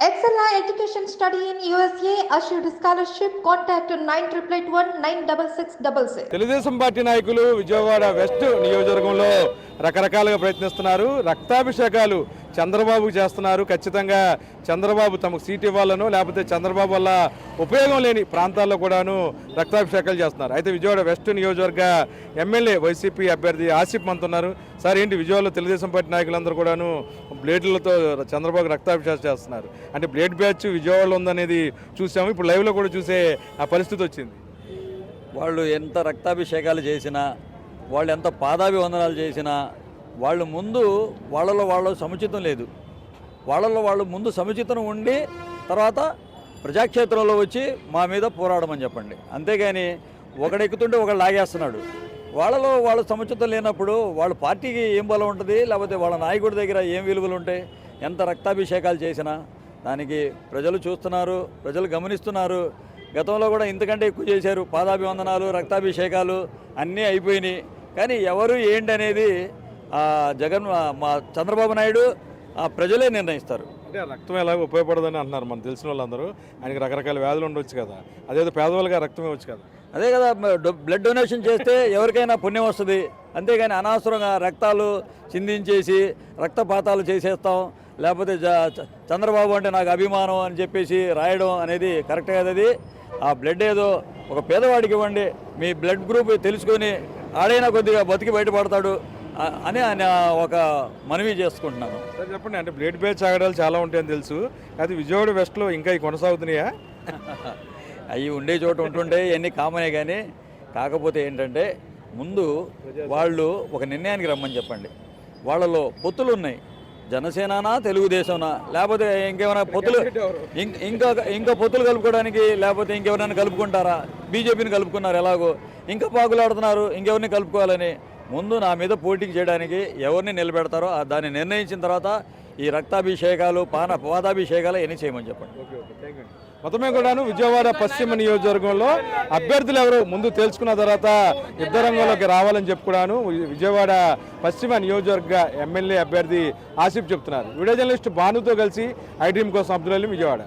Excella Education Study in USA assured scholarship. Contact 9881 Telugu Desam party నాయకులు Vijayawada west నియోజకవర్గంలో రకరకాలుగా ప్రయత్నిస్తున్నారు. రక్తాభిషేకాలు చంద్రబాబుకు చేస్తున్నారు. ఖచ్చితంగా చంద్రబాబు తమకు సీట్ ఇవ్వాలనో లేకపోతే చంద్రబాబు వల్ల ఉపయోగం లేని ప్రాంతాల్లో కూడాను రక్తాభిషేకాలు చేస్తున్నారు. అయితే విజయవాడ వెస్ట్ నియోజకవర్గ ఎమ్మెల్యే వైసీపీ అభ్యర్థి ఆసిఫ్ అంటున్నారు. సార్ ఏంటి విజయవాడలో తెలుగుదేశం పార్టీ నాయకులందరూ కూడాను బ్లేడ్లతో చంద్రబాబు రక్తాభిషేకం చేస్తున్నారు. అంటే బ్లేడ్ బ్యాచ్ విజయవాడలో ఉందనేది చూసాము. ఇప్పుడు లైవ్లో కూడా చూసే ఆ పరిస్థితి వచ్చింది. వాళ్ళు ఎంత రక్తాభిషేకాలు చేసినా, వాళ్ళు ఎంత పాదాభివందనాలు చేసినా, వాళ్ళు ముందు వాళ్ళలో సముచితం లేదు. వాళ్ళు ముందు సముచితం ఉండి తర్వాత ప్రజాక్షేత్రంలో వచ్చి మా మీద పోరాడమని చెప్పండి. అంతేగాని ఒకడెక్కుతుంటే ఒకడు లాగేస్తున్నాడు. వాళ్ళ సముచితం లేనప్పుడు వాళ్ళ పార్టీకి ఏం బలం ఉంటుంది, లేకపోతే వాళ్ళ నాయకుడి దగ్గర ఏం విలువలు ఉంటాయి? ఎంత రక్తాభిషేకాలు చేసినా దానికి ప్రజలు చూస్తున్నారు, ప్రజలు గమనిస్తున్నారు. గతంలో కూడా ఇంతకంటే ఎక్కువ చేశారు. పాదాభివందనాలు, రక్తాభిషేకాలు అన్నీ అయిపోయినాయి. కానీ ఎవరు ఏంటి అనేది మా చంద్రబాబు నాయుడు ప్రజలే నిర్ణయిస్తారు. అంటే రక్తం ఎలాగ ఉపయోగపడదని అంటున్నారు మనకు తెలిసిన వాళ్ళందరూ. ఆయనకి రకరకాల వ్యాధులు ఉండొచ్చు కదా, అదేదో పేదవాళ్ళుగా రక్తం ఇవ్వచ్చు కదా. అదే కదా, బ్లడ్ డొనేషన్ చేస్తే ఎవరికైనా పుణ్యం వస్తుంది. అంతేగాని అనవసరంగా రక్తాలు చిందించేసి రక్తపాతాలు చేసేస్తాం, లేకపోతే చంద్రబాబు అంటే నాకు అభిమానం అని చెప్పేసి రాయడం అనేది కరెక్ట్ కదా. అది ఆ బ్లడ్ ఏదో ఒక పేదవాడికి ఇవ్వండి, మీ బ్లడ్ గ్రూప్ తెలుసుకొని ఆడైనా కొద్దిగా బతికి బయటపడతాడు అని ఆయన ఒక మనవి చేసుకుంటున్నాను. సార్ చెప్పండి, అంటే బ్లడ్ బ్యాచ్ ఆగడాలు చాలా ఉంటాయని తెలుసు, అది విజయవాడ వెస్ట్లో ఇంకా ఇవి కొనసాగుతున్నాయా? అవి ఉండే చోట ఉంటుంటే ఇవన్నీ కామనే. కానీ కాకపోతే ఏంటంటే ముందు వాళ్ళు ఒక నిర్ణయానికి రమ్మని చెప్పండి. వాళ్ళలో పొత్తులు ఉన్నాయి. జనసేననా, తెలుగుదేశంనా, లేకపోతే ఇంకేమైనా పొత్తులు ఇంకా పొత్తులు కలుపుకోవడానికి, లేకపోతే ఇంకెవరైనా కలుపుకుంటారా? బీజేపీని కలుపుకున్నారు ఎలాగో, ఇంకా పాకులాడుతున్నారు ఇంకెవరిని కలుపుకోవాలని. ముందు నా మీద పోటీకి చేయడానికి ఎవరిని నిలబెడతారో దాన్ని నిర్ణయించిన తర్వాత ఈ రక్తాభిషేకాలు, పాదాభిషేకాలు ఎన్ని చేయమని చెప్పండి. మొత్తమే కూడాను విజయవాడ పశ్చిమ నియోజకవర్గంలో అభ్యర్థులు ఎవరు ముందు తెలుసుకున్న తర్వాత యుద్ధ రంగంలోకి రావాలని చెప్పుకున్నాను విజయవాడ పశ్చిమ నియోజకవర్గ ఎమ్మెల్యే అభ్యర్థి ఆసిఫ్ చెప్తున్నారు. వీడియో జర్నలిస్ట్ భానుతో కలిసి ఐ డ్రీమ్ కోసం అబ్దుల్ అలీ, విజయవాడ.